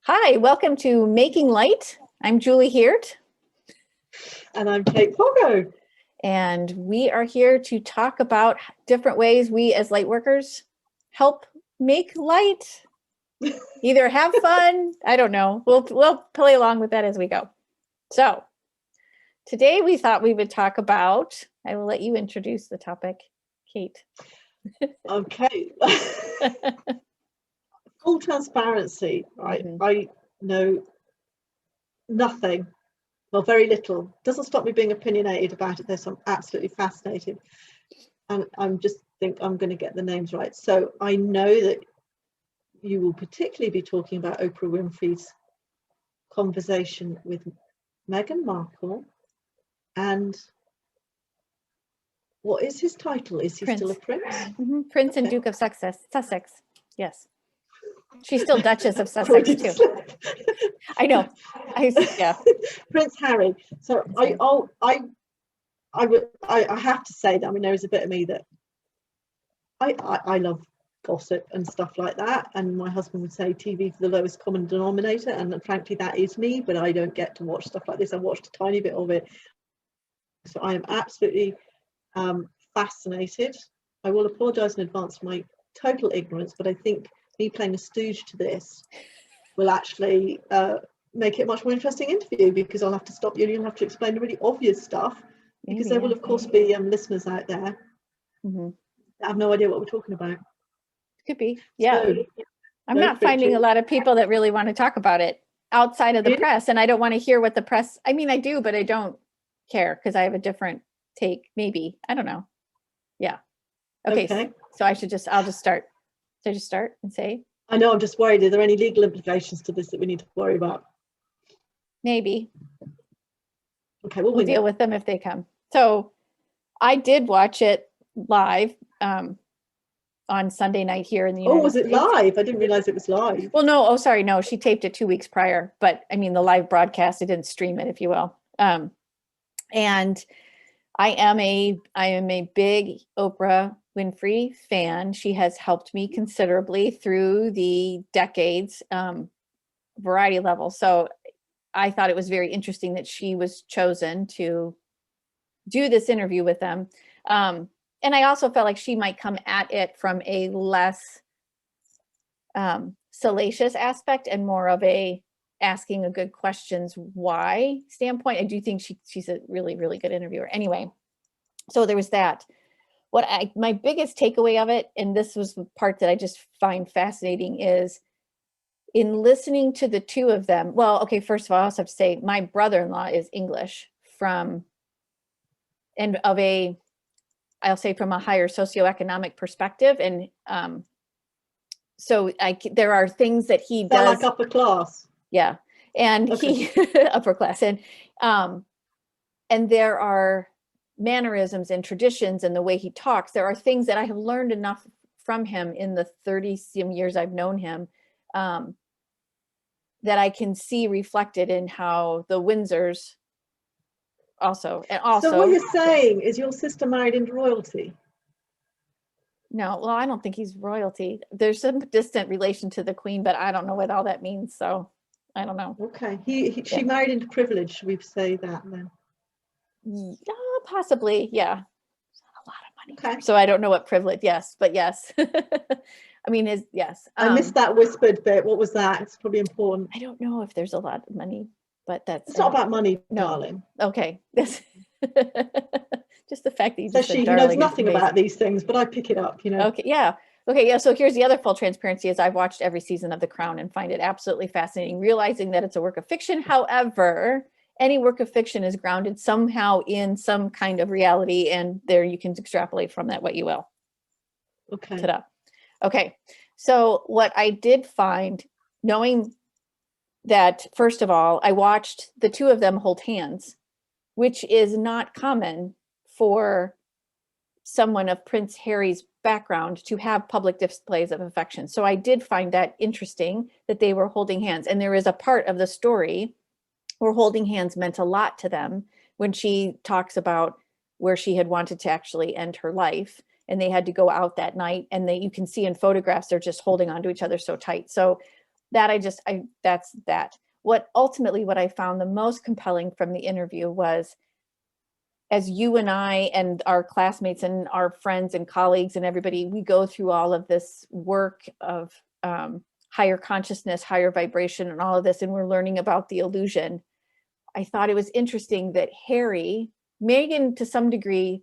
Hi, welcome to Making Light. I'm Julie Hirt. And I'm Kate Foggo. And we are here to talk about different ways we as light workers help make light. Either have fun, I don't know. We'll play along with that as we go. So today we thought we would talk about, I will let you introduce the topic, Kate. Okay. Full transparency, right? I know nothing, well, very little. Doesn't stop me being opinionated about it. There's some absolutely fascinated, and I'm just think I'm going to get the names right. So I know that you will particularly be talking about Oprah Winfrey's conversation with Meghan Markle, and what is his title? Is he still a prince? Prince okay. And Duke of Sussex. Yes. She's still Duchess of Sussex too. I know. Yeah. Prince Harry. So I have to say that, I mean, there is a bit of me that I love gossip and stuff like that, and my husband would say TV for the lowest common denominator, and frankly that is me, but I don't get to watch stuff like this. I watched a tiny bit of it, so I am absolutely fascinated. I will apologize in advance for my total ignorance, but I think me playing a stooge to this will actually make it a much more interesting interview, because I'll have to stop you and you'll have to explain the really obvious stuff, because there will of course be listeners out there that have no idea what we're talking about. Could be, yeah. So, I'm not finding a lot of people that really want to talk about it outside of the press, and I don't want to hear what the press, I mean, I do, but I don't care because I have a different take, maybe. I don't know. Yeah. Okay. So I'll just start. So just start and say? I know, I'm just worried. Are there any legal implications to this that we need to worry about? Maybe. Okay, we'll deal with them if they come. So I did watch it live on Sunday night here in the United States. Oh, was it live? I didn't realize it was live. Well, no. Oh, sorry. No, she taped it 2 weeks prior. But I mean, the live broadcast, I didn't stream it, if you will. And I am a big Oprah Winfrey fan. She has helped me considerably through the decades, variety level. So I thought it was very interesting that she was chosen to do this interview with them. And I also felt like she might come at it from a less salacious aspect and more of a asking a good questions why standpoint. I do think she's a really, really good interviewer. Anyway, so there was that. My biggest takeaway of it, and this was the part that I just find fascinating, is in listening to the two of them. Well, okay, first of all, I also have to say my brother-in-law is English from a higher socioeconomic perspective. And so there are things that he does. Like upper class. Yeah. And he upper class. And there are mannerisms and traditions and the way he talks. There are things that I have learned enough from him in the 30-some years I've known him that I can see reflected in how the Windsors also. So what you're saying is your sister married into royalty? No, well, I don't think he's royalty. There's some distant relation to the Queen, but I don't know what all that means. So I don't know. Okay. She married into privilege. Should we say that then? Yeah, possibly. Yeah. A lot of money. Okay. So I don't know what privilege. Yes, but yes. I mean, yes. I missed that whispered bit. What was that? It's probably important. I don't know if there's a lot of money, but it's not about money, darling. Okay. Just the fact that you so just she knows nothing about these things, but I pick it up, you know. Okay. Yeah. Okay. Yeah. So here's the other full transparency is I've watched every season of The Crown and find it absolutely fascinating, realizing that it's a work of fiction. However, any work of fiction is grounded somehow in some kind of reality, and there you can extrapolate from that what you will. Okay. Ta-da. Okay. So what I did find, knowing that, first of all, I watched the two of them hold hands, which is not common for someone of Prince Harry's background to have public displays of affection. So I did find that interesting that they were holding hands. And there is a part of the story where holding hands meant a lot to them when she talks about where she had wanted to actually end her life. And they had to go out that night, and you can see in photographs, they're just holding on to each other so tight. So that's that. What I found the most compelling from the interview was, as you and I and our classmates and our friends and colleagues and everybody, we go through all of this work of higher consciousness, higher vibration, and all of this, and we're learning about the illusion. I thought it was interesting that Megan, to some degree,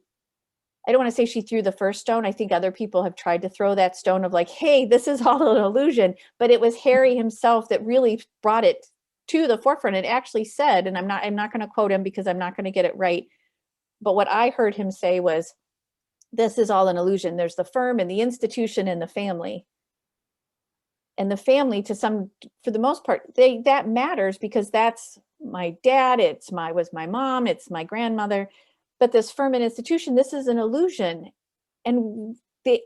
I don't want to say she threw the first stone. I think other people have tried to throw that stone of like, hey, this is all an illusion. But it was Harry himself that really brought it to the forefront and actually said, and I'm not going to quote him because I'm not going to get it right, but what I heard him say was, this is all an illusion. There's the firm and the institution and the family. And the family, for the most part, that matters because that's my dad, was my mom, it's my grandmother. But this firm and institution, this is an illusion. And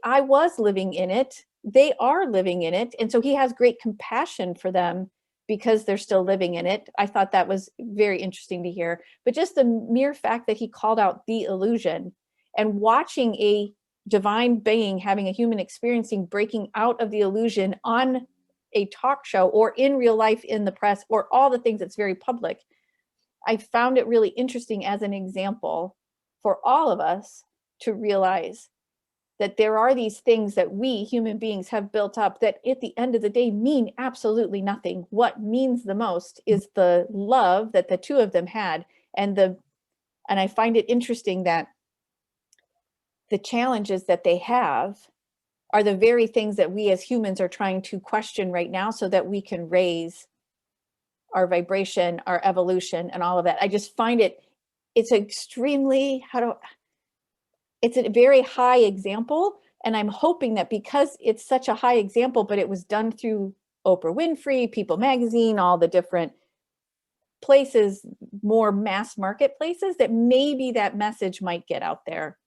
I was living in it. They are living in it. And so he has great compassion for them because they're still living in it. I thought that was very interesting to hear. But just the mere fact that he called out the illusion, and watching a divine being having a human experiencing breaking out of the illusion on a talk show or in real life in the press or all the things that's very public, I found it really interesting as an example for all of us to realize that there are these things that we human beings have built up that at the end of the day mean absolutely nothing. What means the most is the love that the two of them had. And I find it interesting that the challenges that they have are the very things that we as humans are trying to question right now so that we can raise our vibration, our evolution, and all of that. I just find it's extremely, it's a very high example. And I'm hoping that because it's such a high example, but it was done through Oprah Winfrey, People Magazine, all the different places, more mass market places, that maybe that message might get out there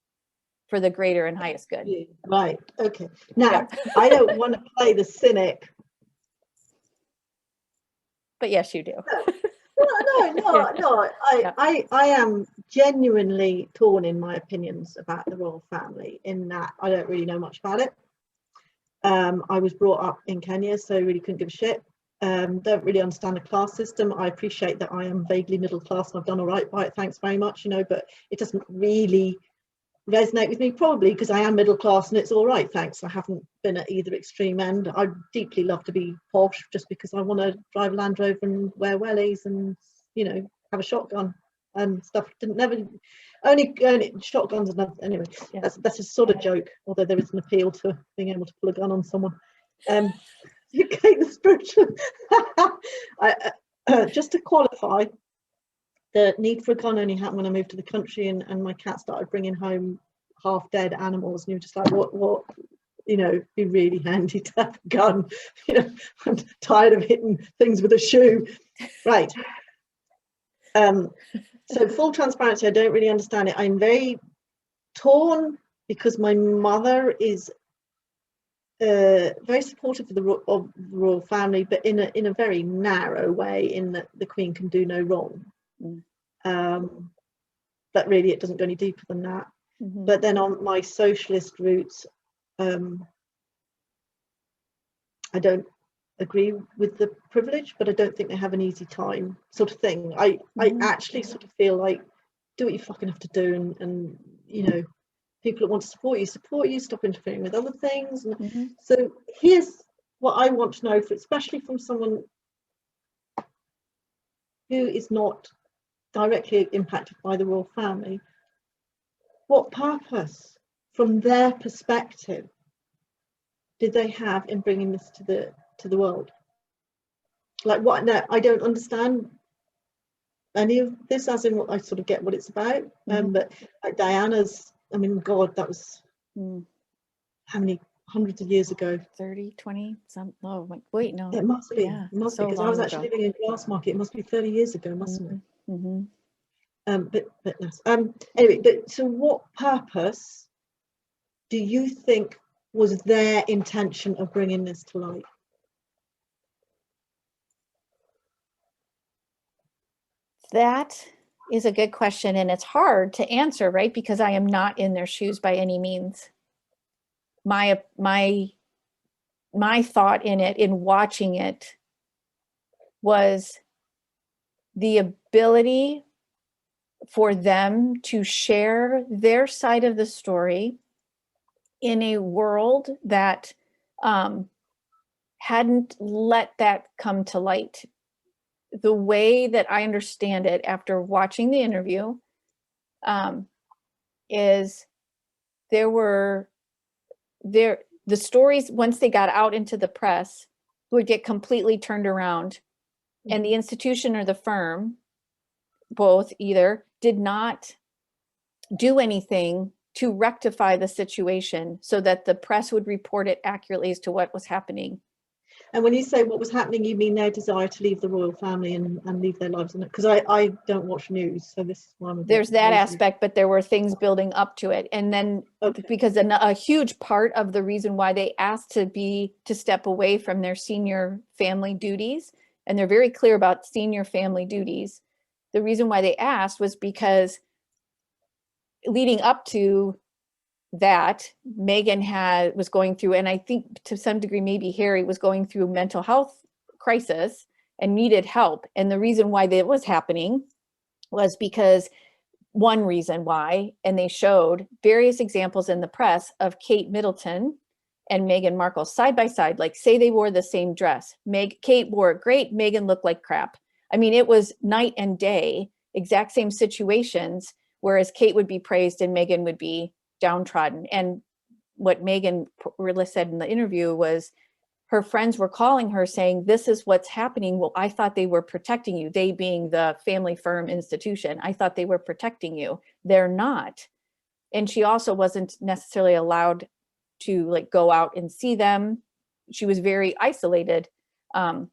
for the greater and highest good. Right. Okay. Now, I don't want to play the cynic. But yes, you do. No. I am genuinely torn in my opinions about the royal family, in that I don't really know much about it. I was brought up in Kenya, so really couldn't give a shit. Don't really understand the class system. I appreciate that I am vaguely middle class and I've done all right by it, thanks very much, but it doesn't really resonate with me, probably because I am middle class and it's all right, thanks. I haven't been at either extreme end. I'd deeply love to be posh just because I want to drive a Land Rover and wear wellies and have a shotgun and stuff. Only shotguns and nothing. Anyway, yeah. That's a sort of joke, although there is an appeal to being able to pull a gun on someone. Kate, the spiritual. Just to qualify, the need for a gun only happened when I moved to the country and my cat started bringing home half dead animals, and you're just like, what be really handy to have a gun. I'm tired of hitting things with a shoe. Right. So full transparency, I don't really understand it. I'm very torn because my mother is very supportive of the royal family, but in a very narrow way, in that the Queen can do no wrong. But really it doesn't go any deeper than that. But then on my socialist roots, I don't agree with the privilege, but I don't think they have an easy time, sort of thing. I actually sort of feel like, do what you fucking have to do, and people that want to support you, stop interfering with other things. So here's what I want to know, especially from someone who is not directly impacted by the royal family. What purpose, from their perspective, did they have in bringing this to the world? Like, what? No, I don't understand any of this, as in what I sort of get what it's about. But like Diana's, I mean, God, that was how many hundreds of years ago? 30, 20, some. Oh, wait, no. It must be. Yeah, it must be, because I was actually living in Glassmarket. It must be 30 years ago, mustn't it? But yes. Anyway, but so what purpose do you think was their intention of bringing this to light? That is a good question, and it's hard to answer, right? Because I am not in their shoes by any means. My thought in it, in watching it, was the ability for them to share their side of the story in a world that hadn't let that come to light. The way that I understand it after watching the interview is the stories, once they got out into the press, would get completely turned around, and the institution or the firm, both either, did not do anything to rectify the situation so that the press would report it accurately as to what was happening. And when you say what was happening, you mean their desire to leave the royal family and leave their lives in it? Because I don't watch news, so this is why I'm a bit There's that lazy. aspect, but there were things building up to it. And then because a huge part of the reason why they asked to step away from their senior family duties, and they're very clear about senior family duties, the reason why they asked was because leading up to that, Meghan was going through, and I think to some degree maybe Harry was going through a mental health crisis and needed help. And the reason why that was happening was because one reason why, and they showed various examples in the press of Kate Middleton and Meghan Markle side by side, like say they wore the same dress. Kate wore it great, Meghan looked like crap. I mean, it was night and day, exact same situations, whereas Kate would be praised and Meghan would be downtrodden. And what Meghan really said in the interview was her friends were calling her saying, this is what's happening. Well, I thought they were protecting you. They being the family firm institution. I thought they were protecting you. They're not. And she also wasn't necessarily allowed to like go out and see them. She was very isolated. So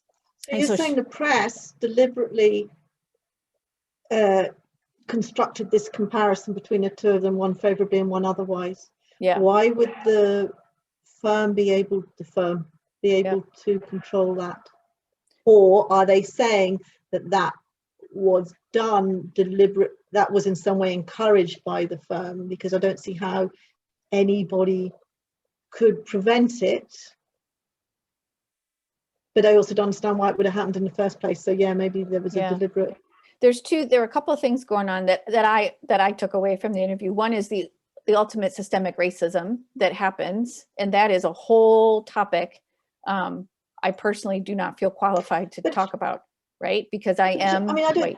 you're saying the press deliberately constructed this comparison between the two of them, one favorably and one otherwise. Yeah. Why would the firm be able to control that? Or are they saying that was done deliberate, that was in some way encouraged by the firm? Because I don't see how anybody could prevent it, but I also don't understand why it would have happened in the first place. So yeah, maybe there was a deliberate. There were a couple of things going on that I took away from the interview. One is the ultimate systemic racism that happens, and that is a whole topic I personally do not feel qualified to talk about, right? Because I am white.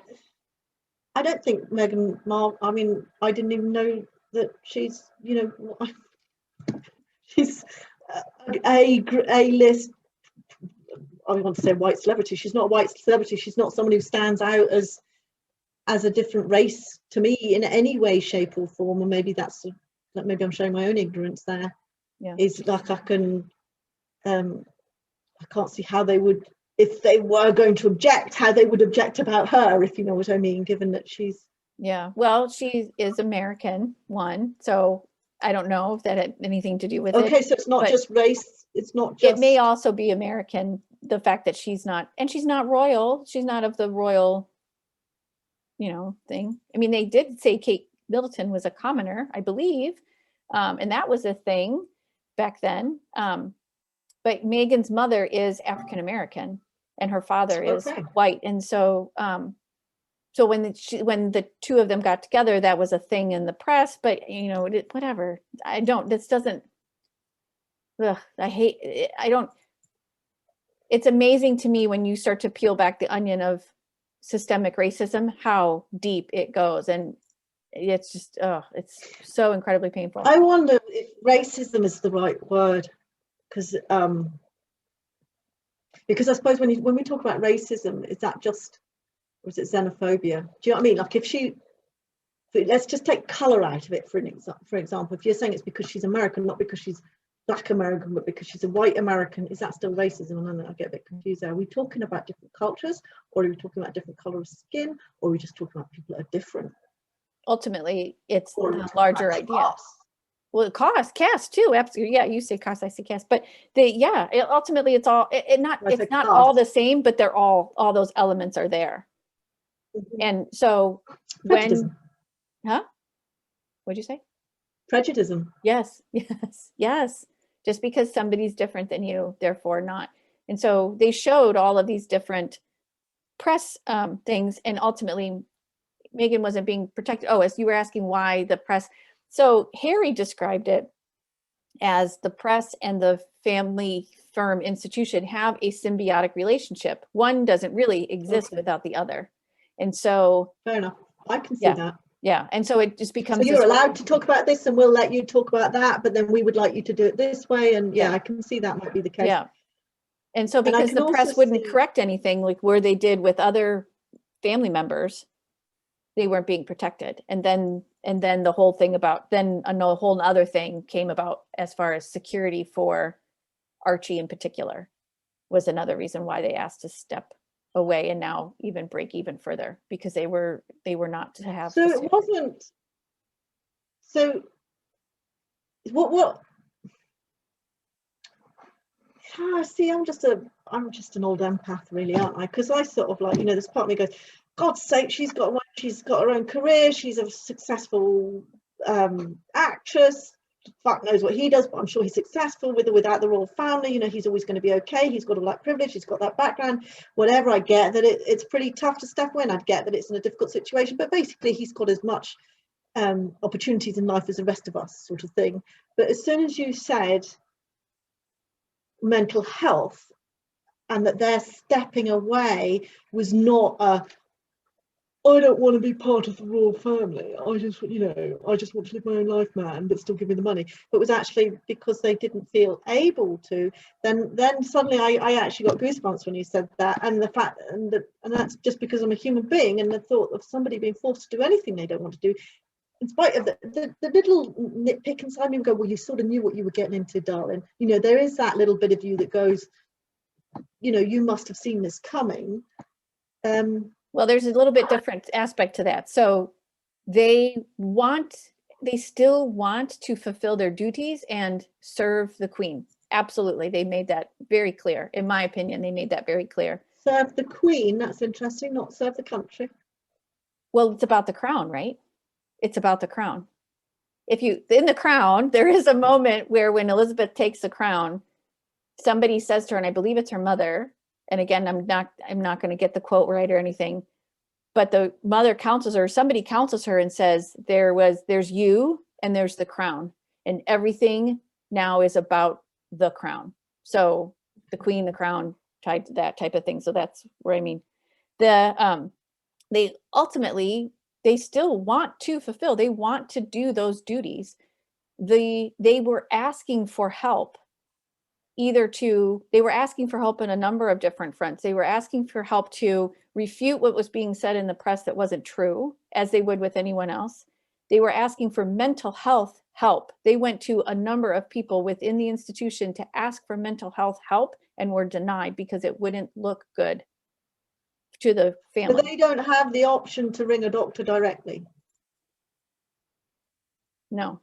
I don't think Meghan Markle, I mean, I didn't even know that she's, she's a list, I want to say white celebrity. She's not a white celebrity. She's not someone who stands out as a different race to me in any way, shape or form. And maybe maybe I'm showing my own ignorance there. Yeah. Is like I can't see how they would, if they were going to object, how they would object about her, if you know what I mean, given that she's. Yeah, well, she is American, one, so I don't know if that had anything to do with it. Okay, so it's not just race, it's not just. It may also be American, the fact that she's not royal, she's not of the royal, thing. I mean, they did say Kate Middleton was a commoner, I believe, and that was a thing back then. But Meghan's mother is African American, and her father is white, and so so when the two of them got together, that was a thing in the press. But whatever. I don't. This doesn't. Ugh, I hate. I don't. It's amazing to me when you start to peel back the onion of systemic racism, how deep it goes, and it's just it's so incredibly painful. I wonder if racism is the right word, because I suppose when we talk about racism, is that just, or is it xenophobia? Do you know what I mean? Like let's just take colour out of it for example. If you're saying it's because she's American, not because she's Black American, but because she's a white American, is that still racism? And then I get a bit confused there. Are we talking about different cultures, or are we talking about different colour of skin, or are we just talking about people that are different? Ultimately, it's the larger idea. Class. Well, caste too, absolutely. Yeah, you say caste, I say caste, but ultimately it's all it's not all the same, but they're all those elements are there. Mm-hmm. And so Prejudice. What'd you say? Prejudice. Yes. Just because somebody's different than you, therefore not. And so they showed all of these different press things, and ultimately Meghan wasn't being protected. Oh, as you were asking why the press. So Harry described it as the press and the family firm institution have a symbiotic relationship. One doesn't really exist without the other. And so fair enough. I can see that. Yeah. And so it just becomes, so you're allowed to talk about this and we'll let you talk about that, but then we would like you to do it this way. And I can see that might be the case. Yeah. And so because the press wouldn't correct anything like where they did with other family members, they weren't being protected. And then the whole thing about a whole other thing came about as far as security for Archie in particular was another reason why they asked to step away and now even break even further, because they were not to have. So it wasn't. So what? See, I'm just an old empath, really, aren't I? Because I sort of like, this part of me goes, God's sake, she's got her own career. She's a successful actress. Fuck knows what he does, but I'm sure he's successful with or without the royal family. He's always going to be okay. He's got all that privilege. He's got that background. Whatever. I get that it's pretty tough to step away, and I get that it's in a difficult situation. But basically, he's got as much opportunities in life as the rest of us, sort of thing. But as soon as you said mental health and that their stepping away was not I don't want to be part of the royal family, I just want to live my own life, man, but still give me the money, but was actually because they didn't feel able to, then suddenly I actually got goosebumps when you said that. And the fact and that's just because I'm a human being, and the thought of somebody being forced to do anything they don't want to do, in spite of the little nitpick inside me, and go, well, you sort of knew what you were getting into, darling. There is that little bit of you that goes, you must have seen this coming. Well, there's a little bit different aspect to that. So they still want to fulfill their duties and serve the Queen. Absolutely. They made that very clear. In my opinion, they made that very clear. Serve the Queen, that's interesting, not serve the country. Well, it's about the crown, right? It's about the crown. In the crown, there is a moment where when Elizabeth takes the crown, somebody says to her, and I believe it's her mother, and again, I'm not going to get the quote right or anything, but the mother counsels her, somebody counsels her and says, there's you and there's the crown, and everything now is about the crown. So the Queen, the crown, tied to that type of thing. So that's where I mean, they ultimately, they still want to fulfill, they want to do those duties. They were asking for help. They were asking for help in a number of different fronts. They were asking for help to refute what was being said in the press that wasn't true, as they would with anyone else. They were asking for mental health help. They went to a number of people within the institution to ask for mental health help and were denied because it wouldn't look good to the family. But they don't have the option to ring a doctor directly. No.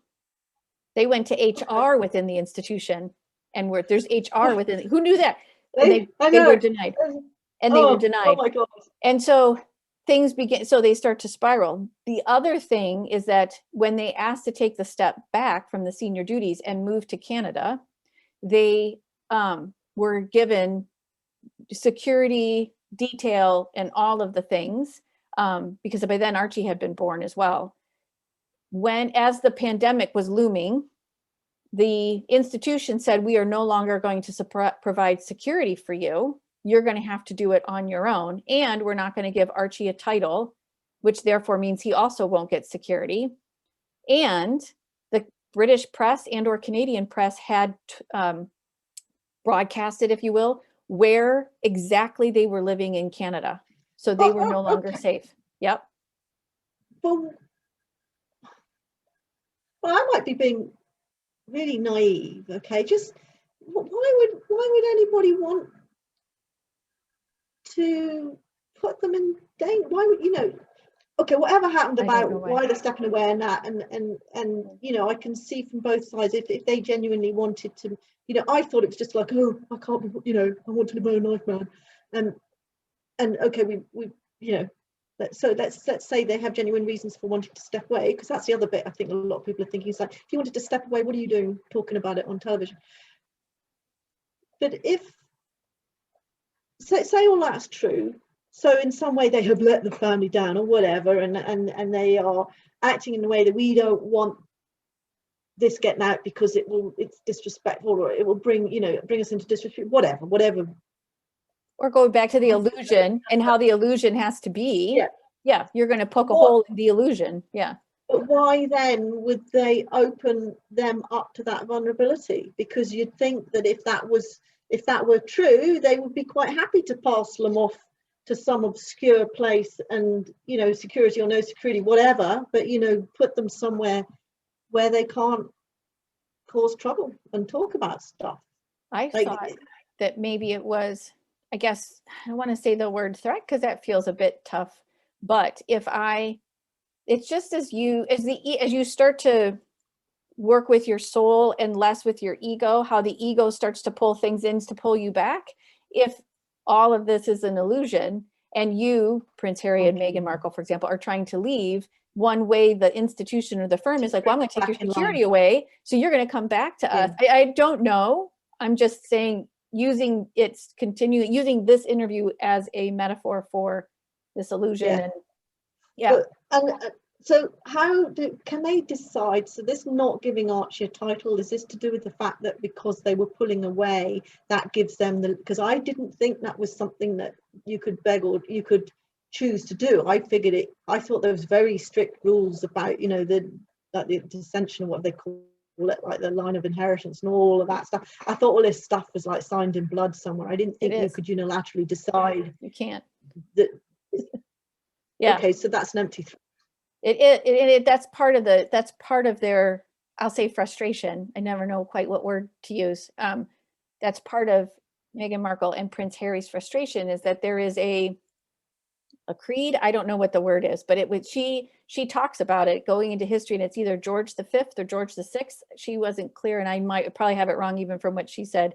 They went to HR within the institution, and there's HR within. Who knew that? They were denied. And they were denied. Oh my God. And so things begin, so they start to spiral. The other thing is that when they asked to take the step back from the senior duties and move to Canada, they were given security, detail, and all of the things, because by then Archie had been born as well. As the pandemic was looming, the institution said, we are no longer going to provide security for you. You're going to have to do it on your own. And we're not going to give Archie a title, which therefore means he also won't get security. And the British press and or Canadian press had broadcasted, if you will, where exactly they were living in Canada. So they were no longer safe. Yep. Well, I might be being really naive, okay? Just why would anybody want to put them in danger? Why would okay, whatever happened about why they're stepping away and that, and I can see from both sides if they genuinely wanted to, I thought it was just like, oh, I can't be, I want to live my own life, man, and okay, we let's say they have genuine reasons for wanting to step away, because that's the other bit I think a lot of people are thinking is like, if you wanted to step away, what are you doing talking about it on television? But if say all that's true, So in some way they have let the family down or whatever, and they are acting in a way that we don't want this getting out because it's disrespectful, or it will bring us into disrespect, whatever. Or going back to the illusion and how the illusion has to be. Yeah, you're going to poke a hole in the illusion. Yeah. But why then would they open them up to that vulnerability? Because you'd think that if that were true, they would be quite happy to pass them off to some obscure place and, security or no security, whatever, but, put them somewhere where they can't cause trouble and talk about stuff. I thought that maybe it was, I guess, I don't want to say the word threat because that feels a bit tough, but it's just as you start to work with your soul and less with your ego, how the ego starts to pull things in to pull you back. If all of this is an illusion and you, Prince Harry and Meghan Markle, for example, are trying to leave, one way the institution or the firm is like, well, I'm going to take your security away, so you're going to come back to us. I don't know. I'm just saying, using this interview as a metaphor for this illusion. So can they decide? So this not giving Archie a title, is this to do with the fact that because they were pulling away, that gives them because I didn't think that was something that you could beg or you could choose to do. I thought there was very strict rules about, the dissension of what they call it, like the line of inheritance and all of that stuff. I thought all this stuff was like signed in blood somewhere. I didn't think you could unilaterally decide. You can't. That. Yeah. Okay, so that's an empty threat. That's part of their, I'll say, frustration. I never know quite what word to use. That's part of Meghan Markle and Prince Harry's frustration, is that there is a creed. I don't know what the word is, but she talks about it going into history, and it's either George V or George VI. She wasn't clear, and I might probably have it wrong even from what she said,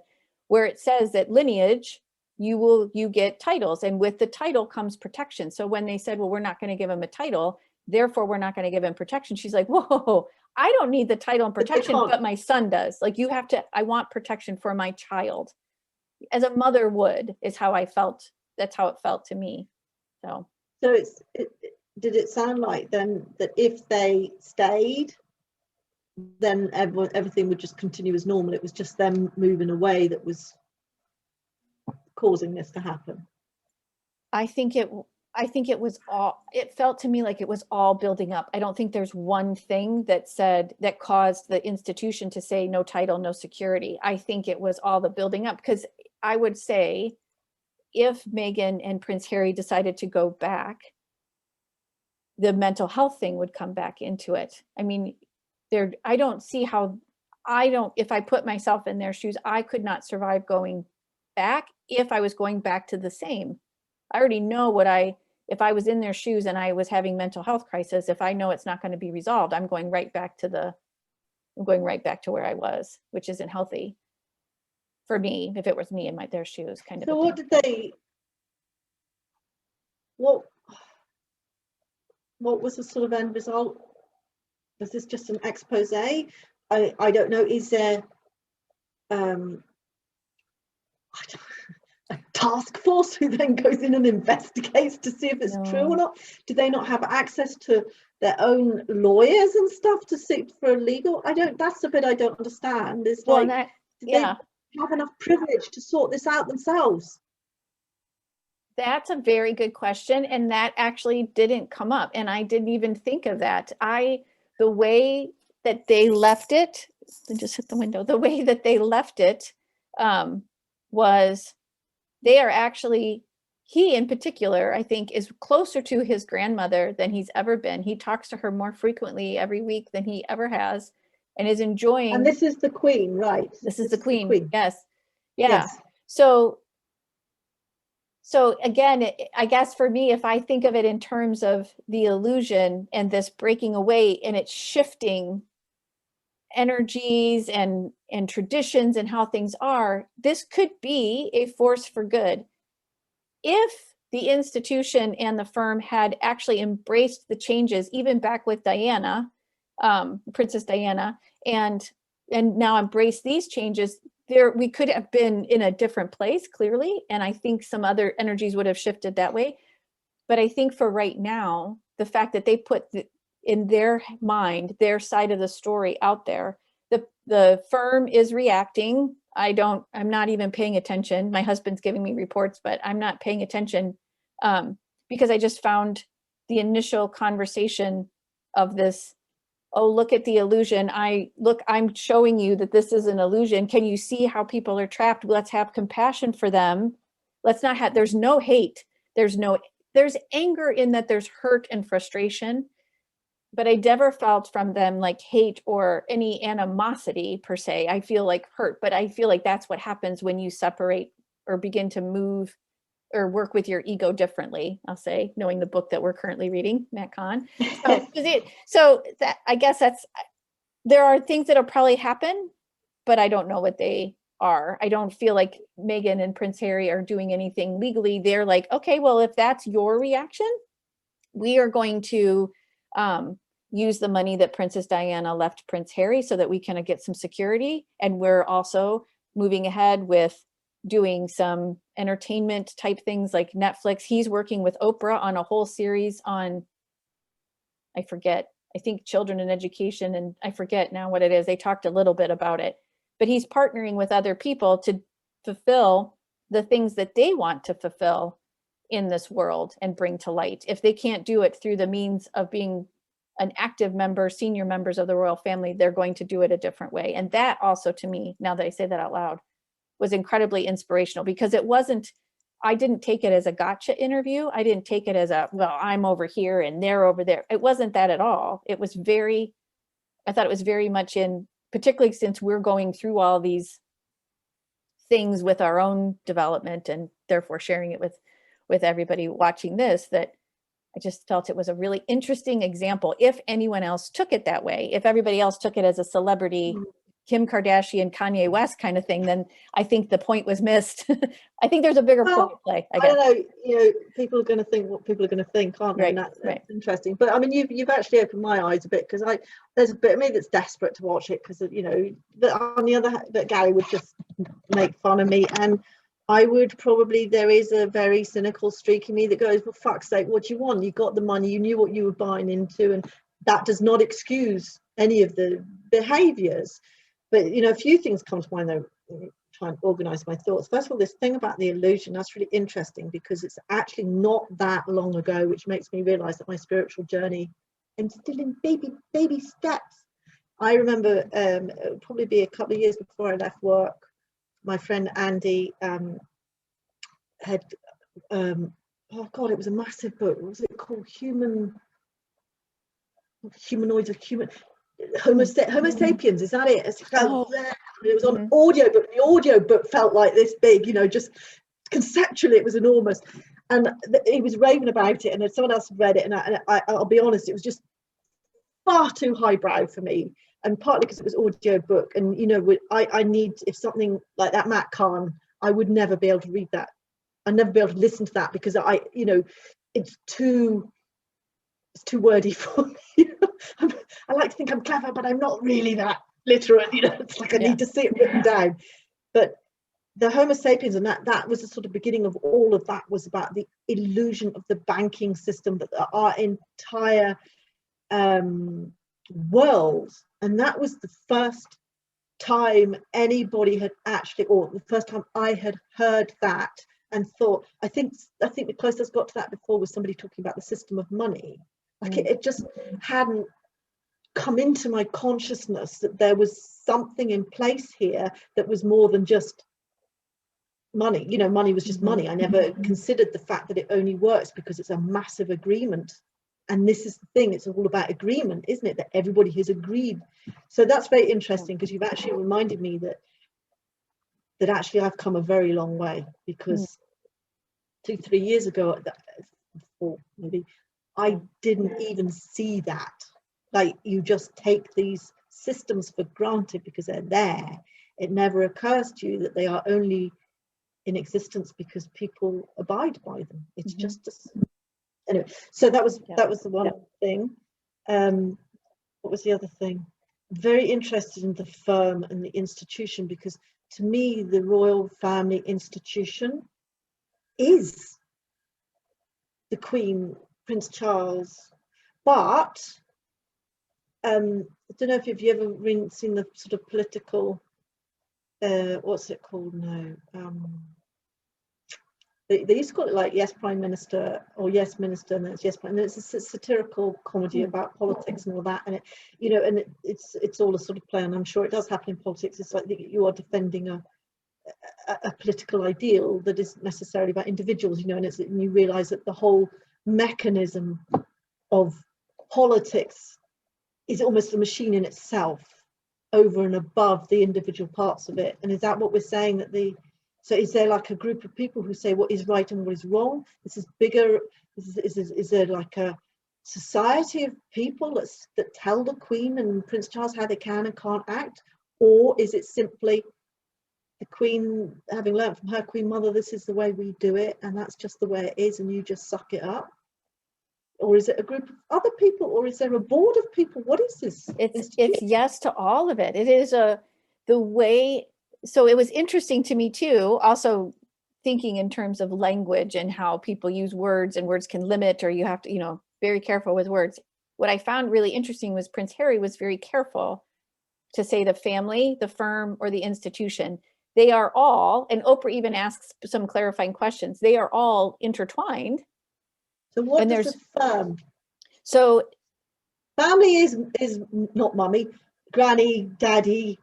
where it says that lineage, you get titles, and with the title comes protection. So when they said, well, we're not going to give him a title, therefore we're not going to give him protection, she's like, whoa, I don't need the title and protection, but my son does. Like, I want protection for my child, as a mother would, is how I felt. That's how it felt to me. So did it sound like then that if they stayed, then everything would just continue as normal? It was just them moving away that was causing this to happen? I think it was all, it felt to me like it was all building up. I don't think there's one thing that caused the institution to say no title, no security. I think it was all the building up, because I would say if Meghan and Prince Harry decided to go back, the mental health thing would come back into it. I mean, I don't see how, if I put myself in their shoes, I could not survive going back if I was going back to the same. I already know if I was in their shoes and I was having mental health crisis, if I know it's not going to be resolved, I'm going right back to where I was, which isn't healthy for me, if it was me in their shoes, kind of. So what was the sort of end result? Was this just an expose? I don't know. Is there a task force who then goes in and investigates to see if it's true or not? Do they not have access to their own lawyers and stuff to seek for legal? That's the bit I don't understand. It's they have enough privilege to sort this out themselves? That's a very good question, and that actually didn't come up, and I didn't even think of that. The way that they left it, I just hit the window. The way that they left it was, they are actually, he in particular, I think, is closer to his grandmother than he's ever been. He talks to her more frequently every week than he ever has, and is enjoying. And this is the Queen, right? This is the Queen. Yes. Yeah. Yes. So again, I guess for me, if I think of it in terms of the illusion and this breaking away and it's shifting energies and traditions and how things are, this could be a force for good. If the institution and the firm had actually embraced the changes, even back with Diana, Princess Diana, and now embrace these changes, we could have been in a different place, clearly, and I think some other energies would have shifted that way. But I think for right now, the fact that they put in their mind, their side of the story out there, the firm is reacting. I'm not even paying attention. My husband's giving me reports, but I'm not paying attention because I just found the initial conversation of this, oh, look at the illusion. I'm showing you that this is an illusion. Can you see how people are trapped? Let's have compassion for them. Let's not have, there's no hate. There's anger in that, there's hurt and frustration, but I never felt from them like hate or any animosity per se. I feel like hurt, but I feel like that's what happens when you separate or begin to move or work with your ego differently, I'll say, knowing the book that we're currently reading, Matt Kahn. So that, I guess there are things that'll probably happen, but I don't know what they are. I don't feel like Meghan and Prince Harry are doing anything legally. They're like, okay, well, if that's your reaction, we are going to use the money that Princess Diana left Prince Harry so that we can get some security. And we're also moving ahead with doing some entertainment type things like Netflix. He's working with Oprah on a whole series on, I forget, I think children and education, and I forget now what it is. They talked a little bit about it, but he's partnering with other people to fulfill the things that they want to fulfill in this world and bring to light. If they can't do it through the means of being an active member, senior members of the royal family, they're going to do it a different way. And that also, to me, now that I say that out loud, was incredibly inspirational, because I didn't take it as a gotcha interview. I didn't take it as well, I'm over here and they're over there. It wasn't that at all. I thought it was very much particularly since we're going through all these things with our own development and therefore sharing it with everybody watching this, that I just felt it was a really interesting example. If anyone else took it that way, if everybody else took it as a celebrity, Kim Kardashian, Kanye West kind of thing, then I think the point was missed. I think there's a bigger point at play. I don't know, people are going to think what people are going to think, aren't they? Right, and that's interesting. But I mean, you've actually opened my eyes a bit, because there's a bit of me that's desperate to watch it, because on the other hand, that Gary would just make fun of me, and I would probably, there is a very cynical streak in me that goes, for fuck's sake, what do you want? You got the money, you knew what you were buying into, and that does not excuse any of the behaviors. But a few things come to mind though. Try and organize my thoughts. First of all, this thing about the illusion, that's really interesting, because it's actually not that long ago, which makes me realize that my spiritual journey, I'm still in baby steps. I remember probably be a couple of years before I left work, my friend Andy had oh god, it was a massive book. What was it called? Humanoids of human Homo sapiens, is that it? It was on audio book. The audio book felt like this big, just conceptually it was enormous, and he was raving about it, and then someone else read it, and I'll be honest, it was just far too highbrow for me, and partly because it was audio book, and I need, if something like that, Matt Kahn, I would never be able to read that. I'd never be able to listen to that, because it's too wordy for me. I like to think I'm clever, but I'm not really that literate. It's like I need to see it written down. But the Homo sapiens, and that was the sort of beginning of all of that, was about the illusion of the banking system, that our entire world, and that was the first time anybody had actually, or the first time I had heard that and thought, I think the closest I got to that before was somebody talking about the system of money. Like it just hadn't come into my consciousness that there was something in place here that was more than just money. Money was just money. I never considered the fact that it only works because it's a massive agreement. And this is the thing, it's all about agreement, isn't it? That everybody has agreed. So that's very interesting, because you've actually reminded me that actually I've come a very long way, because 2-3 years ago, or maybe, I didn't even see that. Like, you just take these systems for granted because they're there. It never occurs to you that they are only in existence because people abide by them. It's just anyway. So that was the one thing. What was the other thing? Very interested in the firm and the institution, because to me the royal family institution is the Queen, Prince Charles, but I don't know if you've ever seen the sort of political, what's it called now? They used to call it like Yes Prime Minister or Yes Minister, and then it's Yes Prime. And it's a satirical comedy about politics and all that. And it's all a sort of play, and I'm sure it does happen in politics. It's like you are defending a political ideal that isn't necessarily about individuals, and you realise that the whole mechanism of politics is almost a machine in itself, over and above the individual parts of it. And is that what we're saying, so is there like a group of people who say what is right and what is wrong? This is bigger. Is there like a society of people that tell the Queen and Prince Charles how they can and can't act? Or is it simply the Queen, having learned from her Queen Mother, this is the way we do it, and that's just the way it is, and you just suck it up? Or is it a group of other people, or is there a board of people? What is this? It's yes to all of it. It is the way. So it was interesting to me too, also thinking in terms of language and how people use words, and words can limit, or you have to, very careful with words. What I found really interesting was Prince Harry was very careful to say the family, the firm, or the institution. They are all, and Oprah even asks some clarifying questions, they are all intertwined. So what does a firm? So family is not mummy, granny, daddy.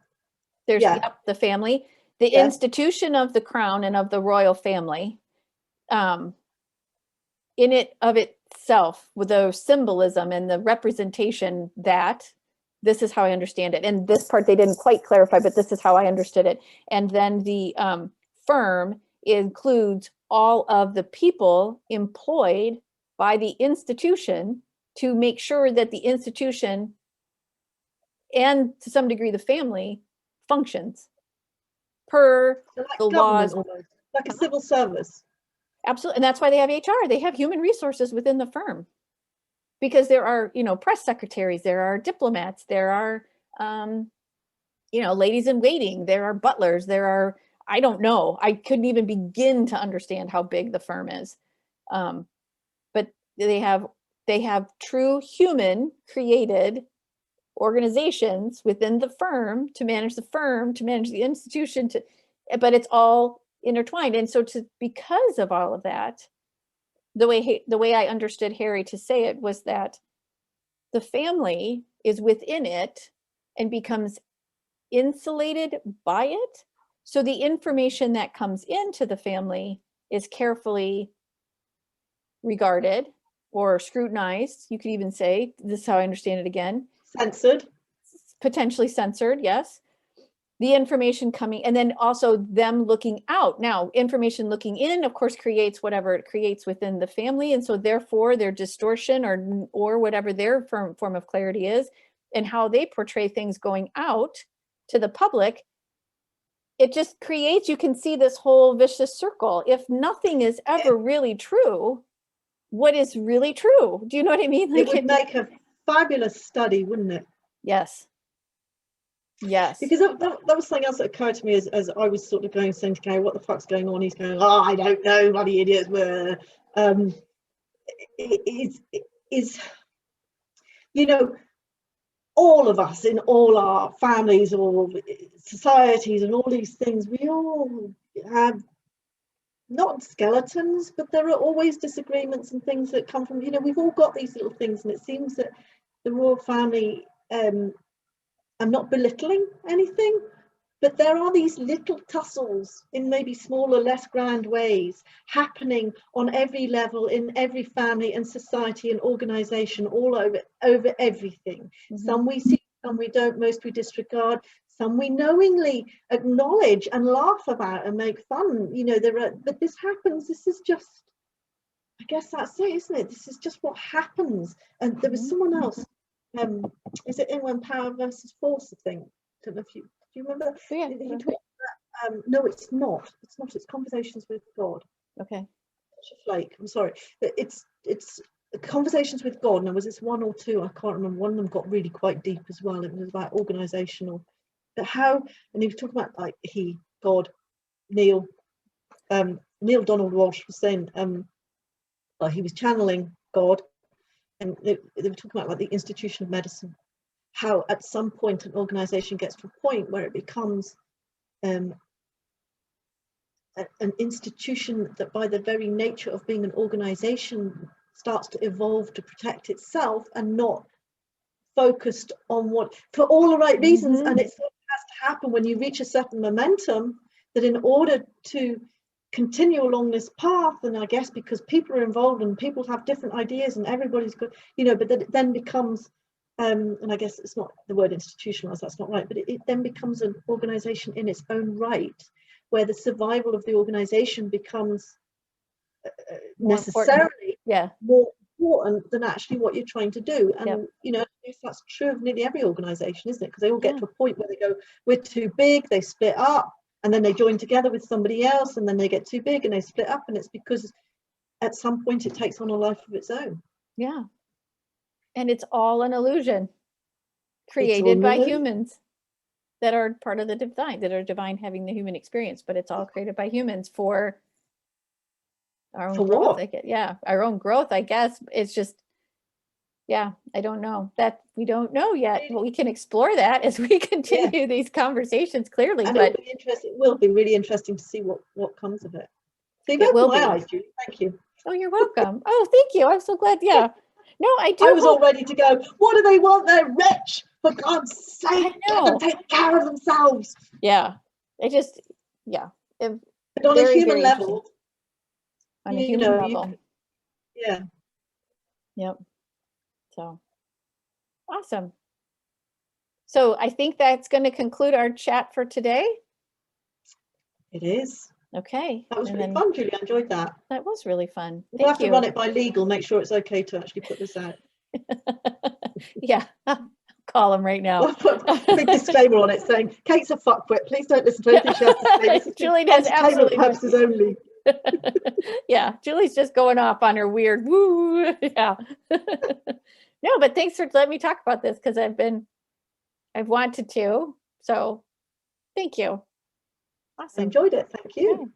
There's the family, the institution of the crown and of the royal family, in it of itself, with the symbolism and the representation, that this is how I understand it. And this part they didn't quite clarify, but this is how I understood it. And then the firm includes all of the people employed by the institution to make sure that the institution, and to some degree the family, functions per the laws, almost like a civil service. Absolutely. And that's why they have HR. They have human resources within the firm, because there are, press secretaries, there are diplomats, there are, ladies in waiting, there are butlers, there are, I don't know, I couldn't even begin to understand how big the firm is. But they have true human created organizations within the firm to manage the institution, but it's all intertwined. And so because of all of that, the way I understood Harry to say it was that the family is within it and becomes insulated by it. So the information that comes into the family is carefully regarded or scrutinized. You could even say, this is how I understand it again. Censored. Potentially censored, yes. The information coming, and then also them looking out. Now, information looking in, of course, creates whatever it creates within the family. And so therefore their distortion or whatever their form of clarity is, and how they portray things going out to the public, it just creates, you can see this whole vicious circle. If nothing is ever really true, what is really true? Do you know what I mean? It would make a fabulous study, wouldn't it? Yes. Yes. Because that was something else that occurred to me as I was sort of saying to Gary, what the fuck's going on? He's going, oh, I don't know, bloody idiots. All of us in all our families or societies and all these things, we all have not skeletons, but there are always disagreements and things that come from, we've all got these little things. And it seems that the royal family, I'm not belittling anything, but there are these little tussles in maybe smaller, less grand ways happening on every level, in every family and society and organization, all over everything. Mm-hmm. Some we see, some we don't, most we disregard, some we knowingly acknowledge and laugh about and make fun. But this happens. This is just, I guess that's it, isn't it? This is just what happens. And there was someone else. Is it in When Power versus Force, I think? I don't know if do you remember? Yeah. He talked about, no, it's not. It's Conversations with God. Okay. Flake. I'm sorry. It's Conversations with God. Now, was this one or two? I can't remember. One of them got really quite deep as well. It was about organizational. But how, and he was talking about like God, Neil Donald Walsh was saying, well, he was channeling God, and they were talking about like the institution of medicine, how at some point an organization gets to a point where it becomes an institution that by the very nature of being an organization starts to evolve to protect itself and not focused on what, for all the right reasons. And it sort of has to happen when you reach a certain momentum, that in order to continue along this path, and I guess because people are involved and people have different ideas and everybody's good, you know, but that it then becomes and I guess it's not the word institutionalized, that's not right, but it then becomes an organization in its own right, where the survival of the organization becomes necessarily more important than actually what you're trying to do. And you know, I guess that's true of nearly every organization, isn't it? Because they all get to a point where they go, we're too big, they split up, and then they join together with somebody else, and then they get too big and they split up, and it's because at some point it takes on a life of its own. Yeah. And it's all an illusion created by humans that are part of the divine, that are divine having the human experience, but it's all created by humans for our own growth. Our own growth, I guess. It's just, I don't know. That we don't know yet, but we can explore that as we continue these conversations, clearly. And but it will be really interesting to see what comes of it. So you've opened my eyes, Julie. Thank you. Oh, you're welcome. Oh, thank you. I'm so glad. Yeah. No, I do. I was all ready to go, what do they want? They're rich. For God's sake, let them take care of themselves. Yeah. It just, but on a human level. On a human level. Yep. So, awesome. So I think that's going to conclude our chat for today. It is. Okay. That was really fun, Julie. I enjoyed that. That was really fun. We'll have to run it by legal, make sure it's okay to actually put this out. Yeah. Call him right now. We'll put a big disclaimer on it saying, Kate's a fuckwit. Please don't listen to anything she has to say. This is Julie does absolutely purposes only. Yeah, Julie's just going off on her weird woo. Yeah. No, but thanks for letting me talk about this, because I've wanted to. So thank you. Awesome. I enjoyed it. Thank you. Okay.